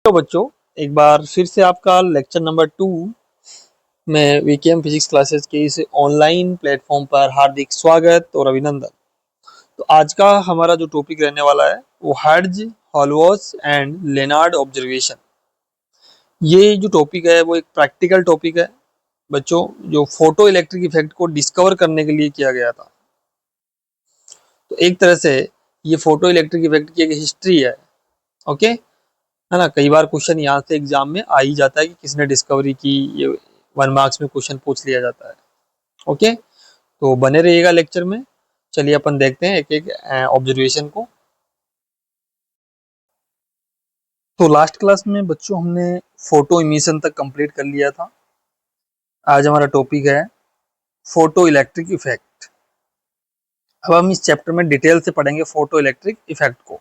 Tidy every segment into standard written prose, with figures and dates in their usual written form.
तो बच्चों, एक बार फिर से आपका लेक्चर नंबर 2 में वीकेएम फिजिक्स क्लासेस के इस ऑनलाइन प्लेटफॉर्म पर हार्दिक स्वागत और अभिनंदन। तो आज का हमारा जो टॉपिक रहने वाला है वो हर्ट्ज, हॉलवर्थ एंड लेनार्ड ऑब्जर्वेशन। ये जो टॉपिक है वो एक प्रैक्टिकल टॉपिक है बच्चों, जो फोटो इलेक्ट्रिक इफेक्ट को डिस्कवर करने के लिए किया गया था। तो एक तरह से ये फोटो इलेक्ट्रिक इफेक्ट की एक हिस्ट्री है। ओके, है ना। कई बार क्वेश्चन यहाँ से एग्जाम में आ ही जाता है कि किसने डिस्कवरी की, ये 1 मार्क्स में क्वेश्चन पूछ लिया जाता है। ओके, तो बने रहिएगा लेक्चर में। चलिए अपन देखते हैं एक एक ऑब्जर्वेशन को। तो लास्ट क्लास में बच्चों हमने फोटो इमिशन तक कंप्लीट कर लिया था। आज हमारा टॉपिक है फोटो इलेक्ट्रिक इफेक्ट। अब हम इस चैप्टर में डिटेल से पढ़ेंगे फोटो इलेक्ट्रिक इफेक्ट को।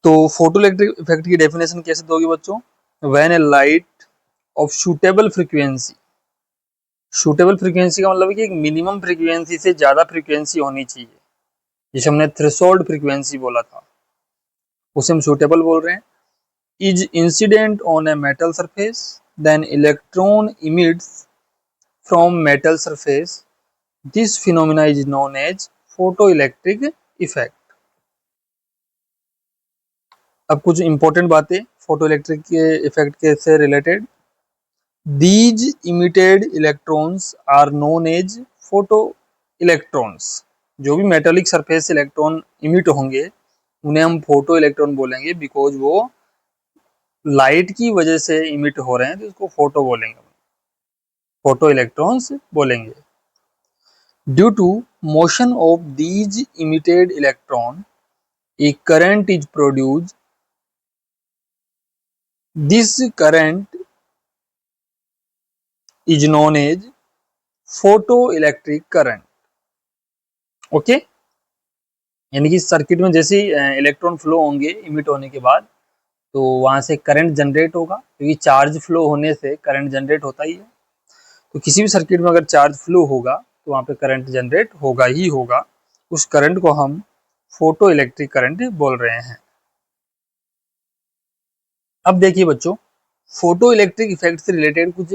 तो फोटो इलेक्ट्रिक इफेक्ट की डेफिनेशन कैसे दोगे बच्चों? When A light of suitable frequency, suitable frequency का मतलब है कि एक मिनिमम फ्रीक्वेंसी से ज्यादा फ्रीक्वेंसी होनी चाहिए, जिसे हमने थ्रेशोल्ड फ्रीक्वेंसी बोला था, उसे हम सूटेबल बोल रहे हैं। Is incident on a metal surface, then electron emits from metal surface, this phenomena is known as photo electric effect. अब कुछ इंपॉर्टेंट बातें फोटो इलेक्ट्रिक के इफेक्ट के से related. These emitted electrons are known as photoelectrons। जो भी metallic surface से electron emit होंगे उन्हें हम फोटो इलेक्ट्रॉन बोलेंगे, बिकॉज वो लाइट की वजह से इमिट हो रहे हैं, तो इसको फोटो बोलेंगे, फोटो इलेक्ट्रॉन्स बोलेंगे। Due to motion of these emitted electron a current is produced. This current is known as photo electric current. Okay, यानी कि सर्किट में जैसे इलेक्ट्रॉन फ्लो होंगे इमिट होने के बाद, तो वहां से करंट जनरेट होगा, क्योंकि चार्ज फ्लो होने से करंट जनरेट होता ही है। तो किसी भी सर्किट में अगर चार्ज फ्लो होगा तो वहां पे करंट जनरेट होगा ही होगा। उस करंट को हम फोटो इलेक्ट्रिक करंट बोल रहे हैं। अब देखिए बच्चों, फोटो इलेक्ट्रिक इफेक्ट से रिलेटेड कुछ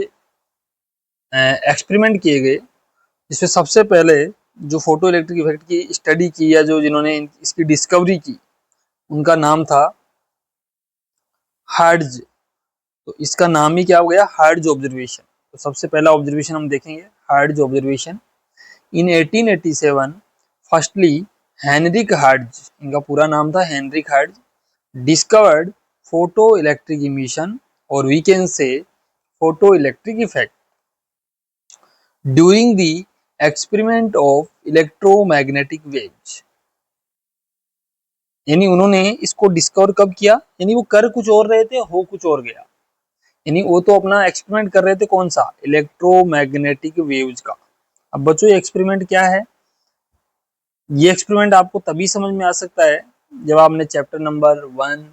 एक्सपेरिमेंट किए गए, जिसमें सबसे पहले जो फोटो इलेक्ट्रिक इफेक्ट की स्टडी की या जो जिन्होंने इसकी डिस्कवरी की, उनका नाम था हर्ट्ज। तो इसका नाम ही क्या हो गया? Hertz observation. तो सबसे पहला ऑब्जर्वेशन हम देखेंगे, Hertz observation. In 1887 firstly Heinrich Hertz, इनका पूरा नाम था Heinrich Hertz, discovered photo electric emission, और we can say photo electric effect during the experiment of electromagnetic waves. यानी उन्होंने इसको डिस्कवर कब किया? यानी वो कर कुछ और रहे थे, हो कुछ और गया। यानी वो तो अपना एक्सपेरिमेंट कर रहे थे, कौन सा? इलेक्ट्रोमैग्नेटिक वेव्स का। अब बच्चों ये एक्सपेरिमेंट क्या है? ये एक्सपेरिमेंट आपको तभी समझ में आ सकता है जब आपने चैप्टर नंबर 1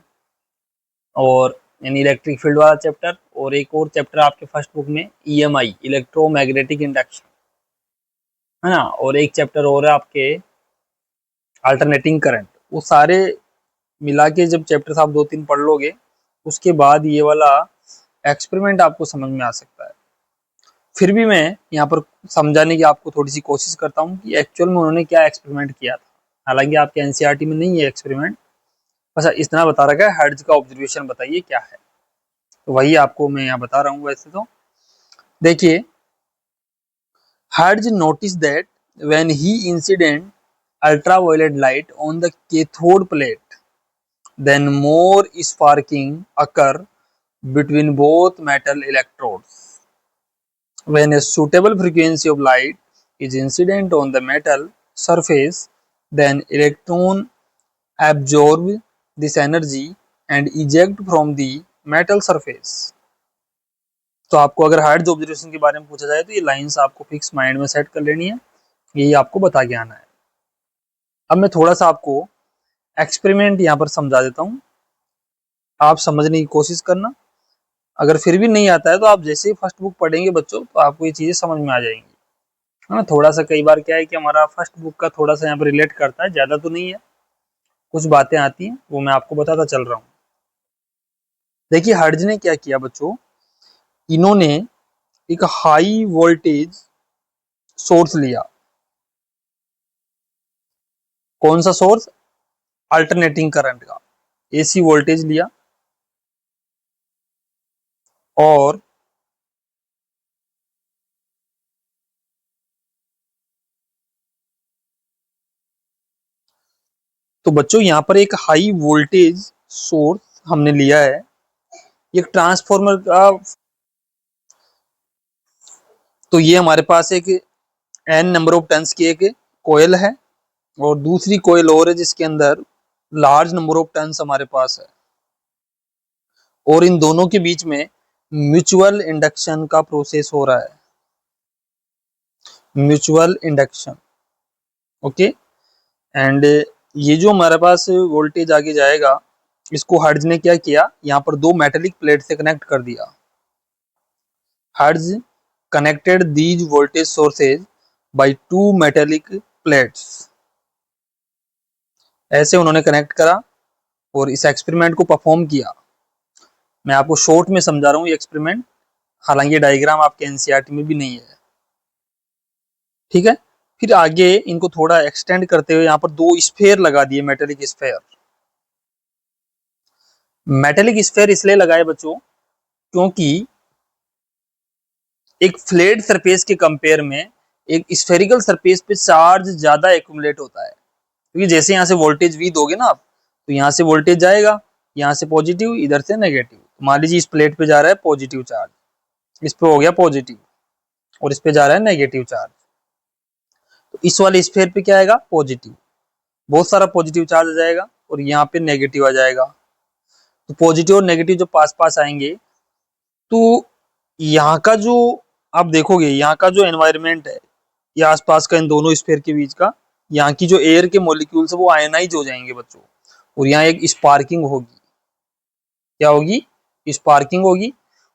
और यानी इलेक्ट्रिक फील्ड वाला चैप्टर, और एक और चैप्टर आपके फर्स्ट बुक में EMI, इलेक्ट्रोमैग्नेटिक इंडक्शन, है ना, और एक चैप्टर और है आपके अल्टरनेटिंग करंट। वो सारे मिला के जब चैप्टर आप 2-3 पढ़ लोगे, उसके बाद ये वाला एक्सपेरिमेंट आपको समझ में आ सकता है। फिर भी मैं यहाँ पर समझाने की आपको थोड़ी सी कोशिश करता हूँ कि एक्चुअल में उन्होंने क्या एक्सपेरिमेंट किया था। हालांकि आपके एनसीईआरटी में नहीं है एक्सपेरिमेंट, बस इतना बता रखा है हर्ट्ज का ऑब्जर्वेशन बताइए क्या है, तो वही आपको मैं यहाँ बता रहा हूँ। वैसे तो देखिए, hertz notice that when he incident ultraviolet light on the cathode plate, then more sparking occur between both metal electrodes. When a suitable frequency of light is incident on the metal surface, then electron absorb this energy and eject from the metal surface. तो आपको अगर hertz observation के बारे में पूछा जाए तो ये लाइंस आपको फिक्स माइंड में सेट कर लेनी है, यही आपको बता के आना है। अब मैं थोड़ा सा आपको एक्सपेरिमेंट यहाँ पर समझा देता हूँ, आप समझने की कोशिश करना। अगर फिर भी नहीं आता है तो आप जैसे ही फर्स्ट बुक पढ़ेंगे बच्चों, तो आपको ये चीजें समझ में आ जाएंगी, है ना। थोड़ा सा कई बार क्या है कि हमारा फर्स्ट बुक का थोड़ा सा यहाँ पर रिलेट करता है, ज्यादा तो नहीं है, कुछ बातें आती हैं, वो मैं आपको बताता चल रहा हूँ। देखिए हर्ट्ज ने क्या किया बच्चों, इन्होंने एक हाई वोल्टेज सोर्स लिया। कौन सा सोर्स? अल्टरनेटिंग करंट का एसी वोल्टेज लिया, और तो बच्चों यहाँ पर एक हाई वोल्टेज सोर्स हमने लिया है, एक ट्रांसफॉर्मर का। तो ये हमारे पास एक एन नंबर ऑफ टन्स की एक कोयल है, और दूसरी कोयल और है जिसके अंदर लार्ज नंबर ऑफ टन्स हमारे पास है, और इन दोनों के बीच में म्यूचुअल इंडक्शन का प्रोसेस हो रहा है, म्यूचुअल इंडक्शन। ओके, एंड ये जो हमारे पास वोल्टेज आगे जाएगा, इसको हर्ट्ज ने क्या किया, यहाँ पर दो मेटेलिक प्लेट से कनेक्ट कर दिया। Hertz connected these voltage sources by two metallic plates. ऐसे उन्होंने कनेक्ट करा और इस एक्सपेरिमेंट को परफॉर्म किया। मैं आपको शॉर्ट में समझा रहा हूँ ये एक्सपेरिमेंट, हालांकि ये डायग्राम आपके एनसीईआरटी में भी नहीं है। ठीक है, फिर आगे इनको थोड़ा एक्सटेंड करते हुए यहाँ पर दो स्फेयर लगा दिए, मेटेलिक स्फेयर। मेटेलिक स्फेयर इसलिए लगाए बच्चों क्योंकि एक फ्लैट सरफेस के कंपेयर में एक स्फेरिकल सरफेस पे चार्ज ज्यादा एक्यूमुलेट होता है, क्योंकि जैसे यहाँ से वोल्टेज वी दोगे ना आप, तो यहाँ से वोल्टेज जाएगा, यहाँ से पॉजिटिव, इधर से नेगेटिव। मान लीजिए इस प्लेट पे जा रहा है पॉजिटिव चार्ज, इस पे हो गया पॉजिटिव, और इस पे जा रहा है नेगेटिव चार्ज। तो इस वाले स्फेयर पे क्या आएगा? पॉजिटिव, बहुत सारा पॉजिटिव चार्ज आ जाएगा, और यहाँ पे नेगेटिव आ जाएगा। तो पॉजिटिव और नेगेटिव जो पास पास आएंगे, तो यहाँ का जो आप देखोगे, यहाँ का जो एनवायरनमेंट है, ये आसपास का इन दोनों स्फेयर के बीच का, यहाँ की जो एयर के मॉलिक्यूल्स है वो आयनाइज हो जाएंगे बच्चों, और यहाँ एक स्पार्किंग होगी। क्या होगी? स्पार्किंग होगी,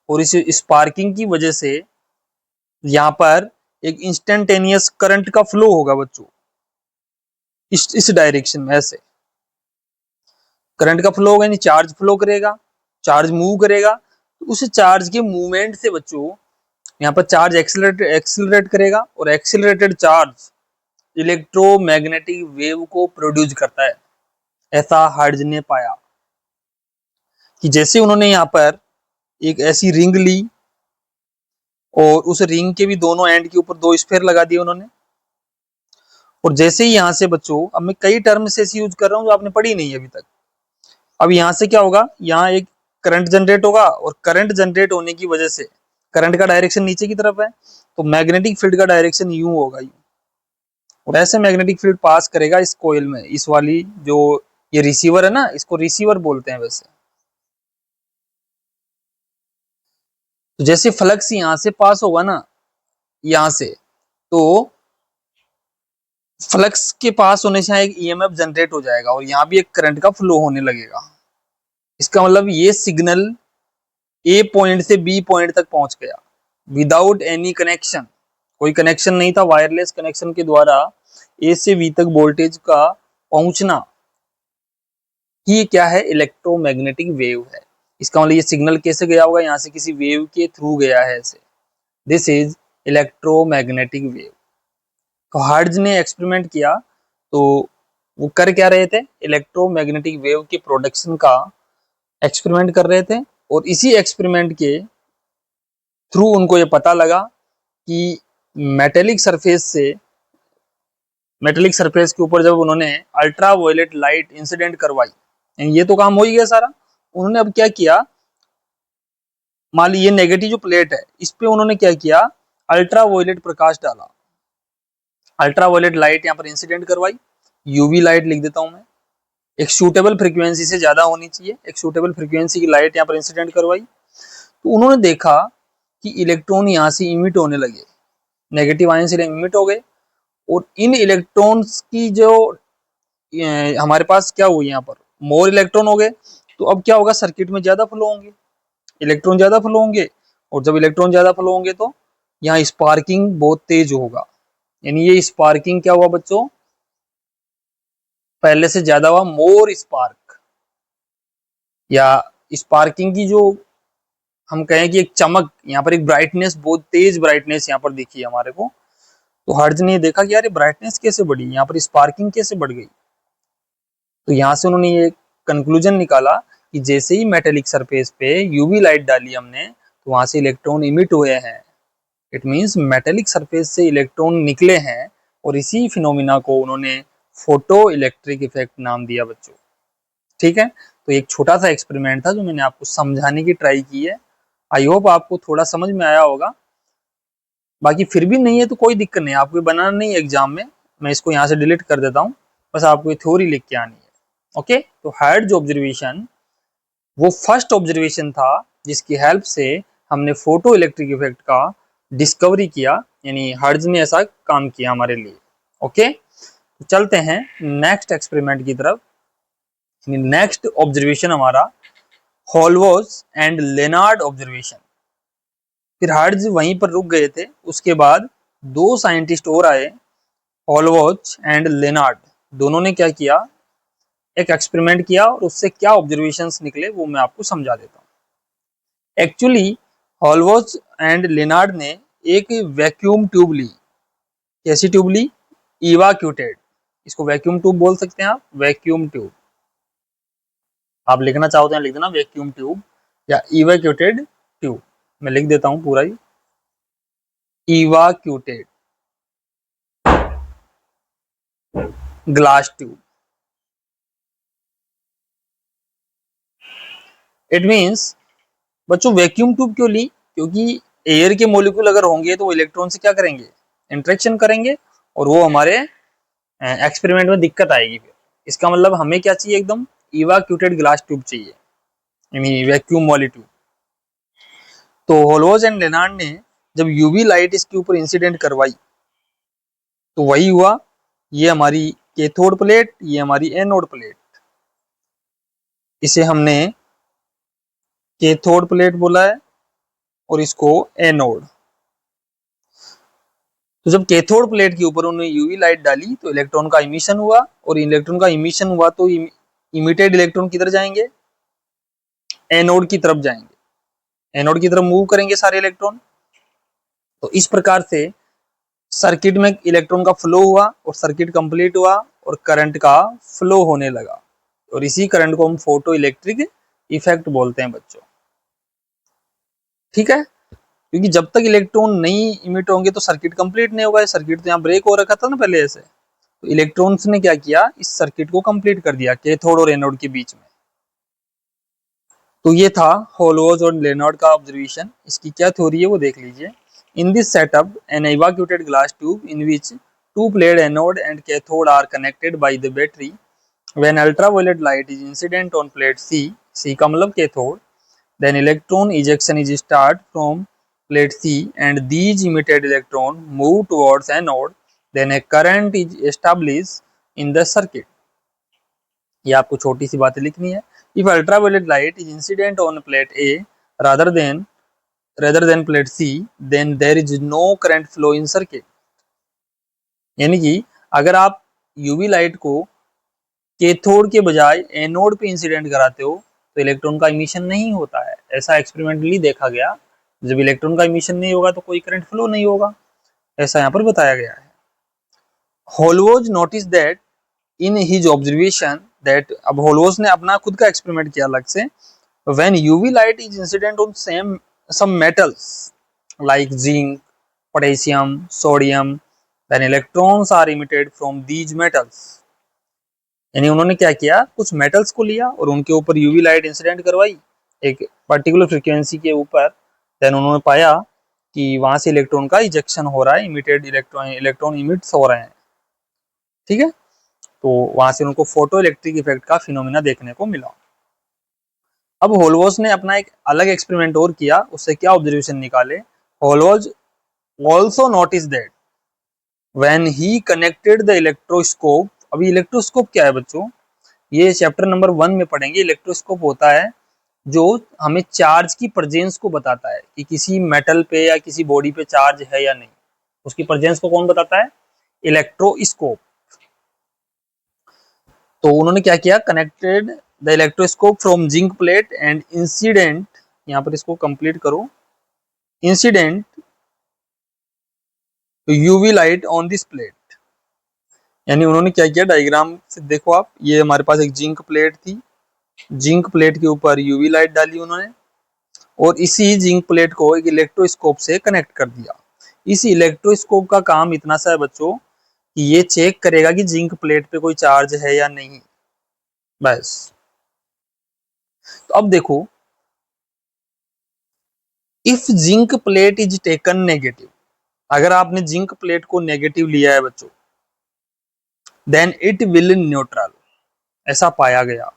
और इस स्पार्किंग की वजह से यहाँ पर एक इंस्टेंटेनियस करंट का फ्लो होगा बच्चों, इस डायरेक्शन में। ऐसे करंट का फ्लो होगा, यानी चार्ज फ्लो करेगा, चार्ज मूव करेगा, तो उस चार्ज के मूवमेंट से बच्चों यहाँ पर चार्ज एक्सिलरेट करेगा, और एक्सिलरेटेड चार्ज इलेक्ट्रोमैग्नेटिक वेव को प्रोड्यूस करता है। ऐसा हर्ट्ज ने पाया कि जैसे उन्होंने यहाँ पर एक ऐसी रिंग ली, और उस रिंग के भी दोनों एंड के ऊपर दो स्फेयर लगा दिए उन्होंने, और जैसे ही यहाँ से बच्चों, अब मैं कई टर्म्स ऐसे यूज कर रहा हूँ जो आपने पढ़ी नहीं है अभी तक। अब यहाँ से क्या होगा, यहाँ एक करंट जनरेट होगा, और करंट जनरेट होने की वजह से करंट का डायरेक्शन नीचे की तरफ है, तो मैग्नेटिक फील्ड का डायरेक्शन यूं होगा, यूं। और ऐसे मैग्नेटिक फील्ड पास करेगा इस कोयल में, इस वाली जो ये रिसीवर है ना, इसको रिसीवर बोलते हैं वैसे। तो जैसे फ्लक्स यहाँ से पास होगा ना, यहाँ से, तो फ्लक्स के पास होने से एक ईएमएफ जनरेट हो जाएगा, और यहाँ भी एक करंट का फ्लो होने लगेगा। इसका मतलब ये सिग्नल ए पॉइंट से बी पॉइंट तक पहुंच गया विदाउट एनी कनेक्शन। कोई कनेक्शन नहीं था, वायरलेस कनेक्शन के द्वारा ए से बी तक वोल्टेज का पहुंचना ही क्या है? इलेक्ट्रोमैग्नेटिक वेव है। इसका मतलब ये सिग्नल कैसे गया होगा? यहाँ से किसी वेव के थ्रू गया है ऐसे। This is electromagnetic wave. तो हर्ट्ज ने एक्सपेरिमेंट किया, तो वो कर क्या रहे थे? इलेक्ट्रोमैग्नेटिक वेव के प्रोडक्शन का एक्सपेरिमेंट कर रहे थे, और इसी एक्सपेरिमेंट के थ्रू उनको ये पता लगा कि मेटेलिक सरफेस के ऊपर जब उन्होंने अल्ट्रा वायलेट लाइट इंसिडेंट करवाई, ये तो काम हो ही गया सारा। उन्होंने अब क्या किया, मान ली ये नेगेटिव जो प्लेट है, इस पे उन्होंने क्या किया, अल्ट्रा वायलेट प्रकाश डाला, अल्ट्रा वायलेट लाइट यहाँ पर इंसिडेंट करवाई। यूवी लाइट लिख देता हूं मैं, एक सूटेबल फ्रीक्वेंसी से ज्यादा होनी चाहिए, एक सूटेबल फ्रीक्वेंसी की लाइट यहाँ पर इंसिडेंट करवाई। तो उन्होंने देखा कि इलेक्ट्रॉन यहाँ से इमिट होने लगे, नेगेटिव आयन से इमिट हो गए, और इन इलेक्ट्रॉन्स की जो हमारे पास क्या हुई, यहाँ पर मोर इलेक्ट्रॉन हो गए, तो अब क्या होगा, सर्किट में ज्यादा फ्लो होंगे, इलेक्ट्रॉन ज्यादा फ्लो होंगे, और जब इलेक्ट्रॉन ज्यादा फ्लो होंगे तो यहाँ स्पार्किंग बहुत तेज होगा। यानी ये स्पार्किंग क्या हुआ बच्चों, पहले से ज्यादा हुआ, मोर स्पार्क, या स्पार्किंग की जो हम कहें कि एक चमक, यहाँ पर एक ब्राइटनेस, बहुत तेज ब्राइटनेस यहाँ पर दिखी है हमारे को। तो हर्ट्ज ने देखा कि यार ये ब्राइटनेस कैसे बढ़ी, यहाँ पर स्पार्किंग कैसे बढ़ गई। तो यहाँ से उन्होंने ये कंक्लूजन निकाला कि जैसे ही मेटेलिक सरफेस पे यूवी लाइट डाली हमने तो वहां से इलेक्ट्रॉन इमिट हुए हैं। इट मींस मेटेलिक सरफेस से इलेक्ट्रॉन निकले हैं, और इसी फिनोमिना को उन्होंने फोटो इलेक्ट्रिक इफेक्ट नाम दिया बच्चों। ठीक है, तो एक छोटा सा एक्सपेरिमेंट था जो मैंने आपको समझाने की ट्राई की है। आई होप आपको थोड़ा समझ में आया होगा। बाकी फिर भी नहीं है तो कोई दिक्कत नहीं, आपको बनाना नहीं है एग्जाम में, मैं इसको यहाँ से डिलीट कर देता हूँ, बस आपको ये थ्योरी लिख के आनी है। ओके, तो हर्ट्ज ऑब्जर्वेशन वो फर्स्ट ऑब्जर्वेशन था जिसकी हेल्प से हमने फोटो इलेक्ट्रिक इफेक्ट का डिस्कवरी किया, यानी हर्ट्ज ने ऐसा काम किया हमारे लिए। ओके, तो चलते हैं नेक्स्ट एक्सपेरिमेंट की तरफ। नेक्स्ट ऑब्जर्वेशन हमारा हॉलवॉज एंड लेनार्ड ऑब्जर्वेशन। फिर हर्ट्ज वहीं पर रुक गए थे, उसके बाद दो साइंटिस्ट और आए, हॉलवॉज एंड लेनार्ड। दोनों ने क्या किया, एक एक्सपेरिमेंट किया, और उससे क्या ऑब्जर्वेशंस निकले वो मैं आपको समझा देता हूँ। एक्चुअली हॉलवॉज एंड लेनार्ड ने एक वैक्यूम ट्यूब ली। कैसी ट्यूब ली, इवाक्यूटेड, इसको वैक्यूम ट्यूब बोल सकते हैं आप, वैक्यूम ट्यूब। आप लिखना चाहते हैं लिख देना वैक्यूम ट्यूब या इवाक्यूटेड ट्यूब, मैं लिख देता हूं पूरा ही, इवाक्यूटेड ग्लास ट्यूब। इट मींस बच्चों वैक्यूम ट्यूब क्यों ली, क्योंकि एयर के मॉलिक्यूल अगर होंगे तो वो इलेक्ट्रॉन से क्या करेंगे, इंटरेक्शन करेंगे, और वो हमारे एक्सपेरिमेंट में दिक्कत आएगी। फिर इसका मतलब हमें क्या चाहिए, एकदम इवाक्यूटेड ग्लास ट्यूब चाहिए, यानी वैक्यूम वाली ट्यूब। तो होलोज एंड लेनार्ड ने जब यूवी लाइट इसके ऊपर इंसिडेंट करवाई तो वही हुआ, ये हमारी कैथोड प्लेट, ये हमारी एनोड प्लेट। इसे हमने कैथोड प्लेट बोला है और इसको एनोड। तो जब कैथोड प्लेट के ऊपर उन्होंने यूवी लाइट डाली तो इलेक्ट्रॉन का इमिशन हुआ, और इलेक्ट्रॉन का इमिशन हुआ तो इमिटेड इलेक्ट्रॉन किधर जाएंगे, एनोड की तरफ जाएंगे, एनोड की तरफ मूव करेंगे सारे इलेक्ट्रॉन। तो इस प्रकार से सर्किट में इलेक्ट्रॉन का फ्लो हुआ और सर्किट कंप्लीट हुआ और करंट का फ्लो होने लगा, और इसी करंट को हम फोटो इलेक्ट्रिक इफेक्ट बोलते हैं बच्चों। ठीक है, क्योंकि जब तक इलेक्ट्रॉन नहीं इमिट होंगे तो सर्किट कंप्लीट नहीं होगा। सर्किट तो यहाँ ब्रेक हो रखा था ना पहले ऐसे, तो इलेक्ट्रॉन्स ने क्या किया, इस सर्किट को कंप्लीट कर दिया कैथोड और एनोड के बीच में। तो ये था होलोज और लेनार्ड का ऑब्जर्वेशन। इसकी क्या थ्योरी है वो देख लीजिए। In this setup an evacuated glass tube in which two plate anode and cathode are connected by the battery. When ultraviolet light is incident on plate C का मतलब cathode, then electron ejection is start from plate C and these emitted electron move towards anode. Then a current is established in the circuit. ये आपको छोटी सी बातें लिखनी है। If ultraviolet light is incident on plate A rather than plate C, then there is no current flow in circuit. यानी कि अगर आप यूवी लाइट को कैथोड के बजाय एनोड पे इंसिडेंट कराते हो तो इलेक्ट्रॉन का इमिशन नहीं होता है। ऐसा एक्सपेरिमेंटली देखा गया, जब इलेक्ट्रॉन का इमिशन नहीं होगा तो कोई करंट फ्लो नहीं होगा, ऐसा यहाँ पर बताया गया है। Hollows notice that in his observation that, अब होलोज ने अपना खुद का एक्सपेरिमेंट किया अलग से, when UV light is incident on some metals like zinc, potassium, sodium, then electrons are emitted from these metals. यानी उन्होंने क्या किया, कुछ मेटल्स को लिया और उनके ऊपर यूवी लाइट इंसिडेंट करवाई एक पर्टिकुलर फ्रीक्वेंसी के ऊपर, देन उन्होंने पाया कि वहां से इलेक्ट्रॉन का इजेक्शन हो रहा है, इमिटेड इलेक्ट्रॉन इमिट्स हो रहे हैं। ठीक है, तो वहां से उनको फोटो इलेक्ट्रिक इफेक्ट का फिनोमिना देखने को मिला। अब होलोज ने अपना एक अलग एक्सपेरिमेंट और किया, उससे क्या ऑब्जर्वेशन निकाले। Hollows also notice that when he connected the electroscope. अभी इलेक्ट्रोस्कोप क्या है बच्चों, ये चैप्टर नंबर 1 में पढ़ेंगे। इलेक्ट्रोस्कोप होता है जो हमें चार्ज की प्रेजेंस को बताता है कि किसी मेटल पे या किसी बॉडी पे चार्ज है या नहीं, उसकी प्रेजेंस को कौन बताता है, इलेक्ट्रोस्कोप। तो उन्होंने क्या किया, connected the electroscope from zinc plate and incident, यहां पर इसको कंप्लीट करो, incident UV light on this plate. यानी उन्होंने क्या किया, डायग्राम से देखो आप, ये हमारे पास एक जिंक प्लेट थी, जिंक प्लेट के ऊपर यूवी लाइट डाली उन्होंने और इसी जिंक प्लेट को एक इलेक्ट्रोस्कोप से कनेक्ट कर दिया। इस इलेक्ट्रोस्कोप का काम इतना सा है बच्चों कि ये चेक करेगा कि जिंक प्लेट पे कोई चार्ज है या नहीं, बस। तो अब देखो, if zinc plate is taken negative, अगर आपने जिंक प्लेट को नेगेटिव लिया है बच्चों, देन इट विल न्यूट्रल, ऐसा पाया गया।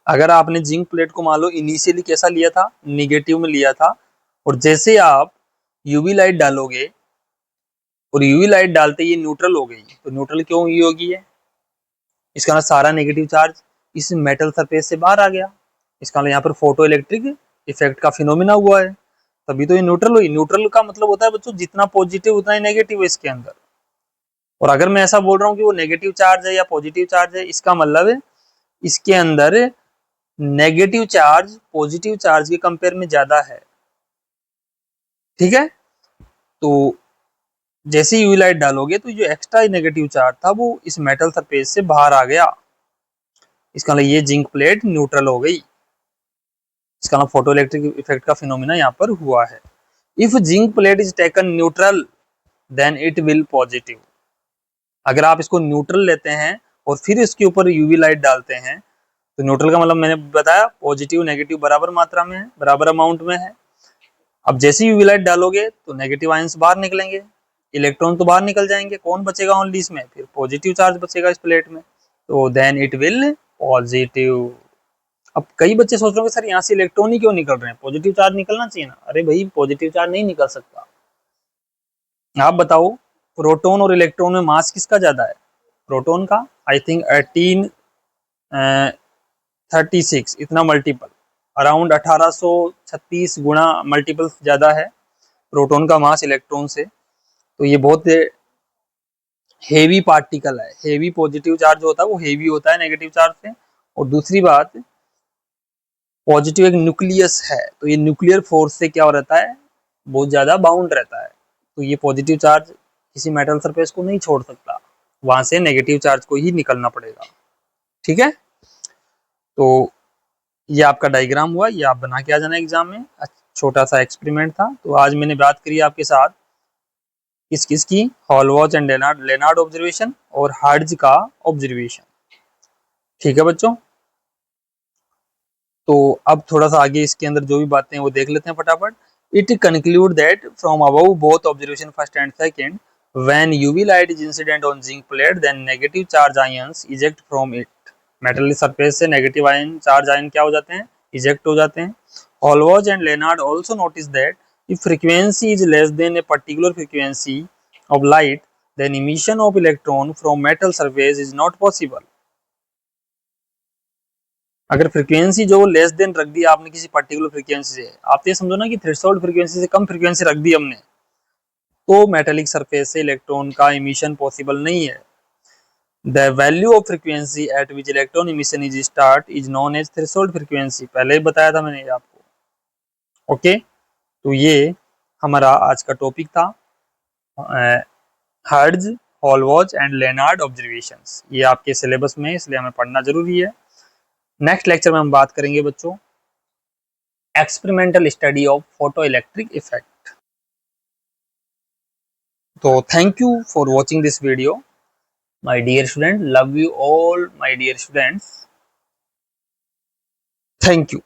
अगर आपने जिंक प्लेट को मान लो इनिशियली कैसा लिया था, निगेटिव में लिया था, और जैसे आप यूवी लाइट डालोगे और यूवी लाइट डालते ये न्यूट्रल हो गई, तो न्यूट्रल क्यों हुई होगी है, इसका मतलब सारा नेगेटिव चार्ज इस मेटल सरफेस से बाहर आ गया, इसका मतलब यहाँ पर फोटो इलेक्ट्रिक इफेक्ट का फिनोमिना हुआ है, तभी तो ये न्यूट्रल हुई। न्यूट्रल का मतलब होता है बच्चों जितना पॉजिटिव उतना ही नेगेटिव है इसके अंदर। और अगर मैं ऐसा बोल रहा हूँ कि वो नेगेटिव चार्ज है या पॉजिटिव चार्ज है, इसका मतलब है इसके अंदर नेगेटिव चार्ज पॉजिटिव चार्ज के कंपेयर में ज्यादा है, ठीक है। तो जैसे यूवी लाइट डालोगे तो जो एक्स्ट्रा नेगेटिव चार्ज था वो इस मेटल सरफेस से बाहर आ गया, इसका मतलब ये जिंक प्लेट न्यूट्रल हो गई, इसका मतलब फोटो इलेक्ट्रिक इफेक्ट का फिनोमिना यहाँ पर हुआ है। If zinc plate is taken neutral then it will positive, अगर आप इसको न्यूट्रल लेते हैं और फिर इसके ऊपर यूवी लाइट डालते हैं तो न्यूट्रल का मतलब मैंने बताया पॉजिटिव नेगेटिव बराबर मात्रा में है, बराबर अमाउंट में है। अब जैसे यूवी लाइट डालोगे तो नेगेटिव आयंस बाहर निकलेंगे, इलेक्ट्रॉन तो बाहर निकल जाएंगे, कौन बचेगा ओनली इसमें, फिर पॉजिटिव चार्ज बचेगा इस प्लेट में, तो देन इट विल पॉजिटिव। अब कई बच्चे सोच रहे हैं सर यहाँ से इलेक्ट्रॉन ही क्यों निकल रहे हैं, पॉजिटिव चार्ज निकलना चाहिए ना। अरे भाई पॉजिटिव चार्ज नहीं निकल सकता, आप बताओ प्रोटॉन और इलेक्ट्रॉन में मास किसका ज्यादा है, प्रोटॉन का, आई थिंक 1836 इतना मल्टीपल, अराउंड 1836 गुना मल्टीपल ज्यादा है प्रोटॉन का मास इलेक्ट्रॉन से। तो ये बहुत हेवी पार्टिकल है, हेवी पॉजिटिव चार्ज होता है वो हेवी होता है नेगेटिव चार्ज से। और दूसरी बात, पॉजिटिव एक न्यूक्लियस है तो ये न्यूक्लियर फोर्स से क्या हो रहता है, बहुत ज्यादा बाउंड रहता है, तो ये पॉजिटिव चार्ज किसी मेटल सरफेस को नहीं छोड़ सकता, वहां से नेगेटिव चार्ज को ही निकलना पड़ेगा, ठीक है। तो ये आपका डायग्राम हुआ, ये आप बना के आ जाना एग्जाम में, छोटा सा एक्सपेरिमेंट था। तो आज मैंने बात करी आपके साथ किस किस की, हॉलवॉच एंड लेनार्ड ऑब्जर्वेशन और हर्ट्ज का ऑब्जर्वेशन, ठीक है बच्चों। तो अब थोड़ा सा आगे इसके अंदर जो भी बातें हैं वो देख लेते हैं फटाफट। It conclude that from above both observation first and second, when UV light is incident on zinc plate then negative charge ions eject from it, metal surface से नेगेटिव आयन चार्ज आयन क्या हो जाते हैं, eject हो जाते हैं। Hallwachs and Lenard also notice that if frequency is less than a particular frequency of light then emission of electron from metal surface is not possible। अगर frequency जो less than रख दी आपने किसी पर्टिकुलर फ्रीक्वेंसी से, आप तो ये समझो ना कि थ्रेशोल्ड फ्रीक्वेंसी से कम फ्रीक्वेंसी रख दी हमने, तो मेटेलिक सरफेस से इलेक्ट्रॉन का इमिशन पॉसिबल नहीं है। The value of frequency at which electron emission is start is known as threshold frequency, पहले ही बताया था मैंने आपको, ओके। तो ये हमारा आज का टॉपिक था, हर्ट्ज, हॉलवॉच एंड लेनार्ड ऑब्जर्वेशंस, ये आपके सिलेबस में है इसलिए हमें पढ़ना जरूरी है। नेक्स्ट लेक्चर में हम बात करेंगे बच्चों experimental study of photo electric effect. तो thank you for watching this video my dear student, love you all my dear students, thank you.